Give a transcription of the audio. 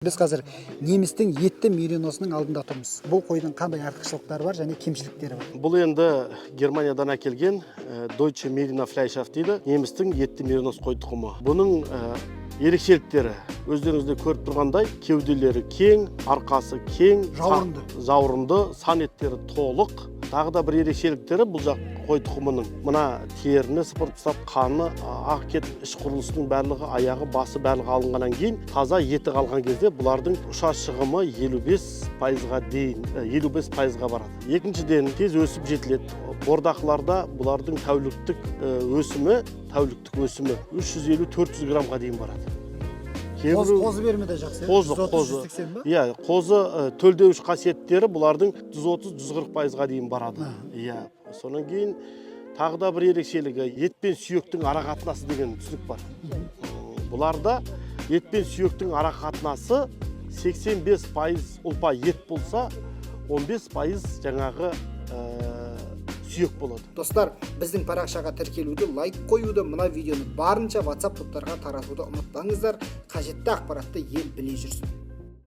Біз қазір немістің етті мериносының алдында тұрмыз. Бұл қойдың қандай артықшылықтары бар және кемшіліктері бар? Бұл енді Германиядан әкелген Deutsche Merino Fleischhaft дейді, немістің етті меринос қой тұқымы. Бұның ерекшеліктері өздеріңізде көріп тұрғандай, кеуделері кең, арқасы кең, жауырынды, сан еттері толық. Тағы да бір ерекшеліктері бұл жақ қой тұқымының мына теріні сыпырып тастап, қаны, ақ кет, іш құрылысының барлығы, аяғы, басы барлығы алынғаннан кейін таза еті қалған кезде бұлардың ұша шығымы 55%-ға дейін 55%-ға барады. Екіншіден тез өсіп жетіледі. Бордақыларда бұлардың тәуліктік өсімі 350-400 граммға дейін барады. Қозы берімі де жақсы. Қозы. Иә, қозы төлдеуіш қасиеттері бұлардың 130-140%-ға дейін барады. Иә. Сонан кейін тағы да бір ерекшелігі ет пен сүйектің ара қатынасы деген түсінік бар. Бұларда ет пен сүйектің ара қатынасы 85% ұлпа ет болса, 15% жаңағы сүйек болады. Достар, біздің парақшаға тіркелуді, лайк қоюды, мына видеоны барынша WhatsApp топтарға таратуды ұмытпаңыздар. Қажетті ақпаратты ел біле жүрсін.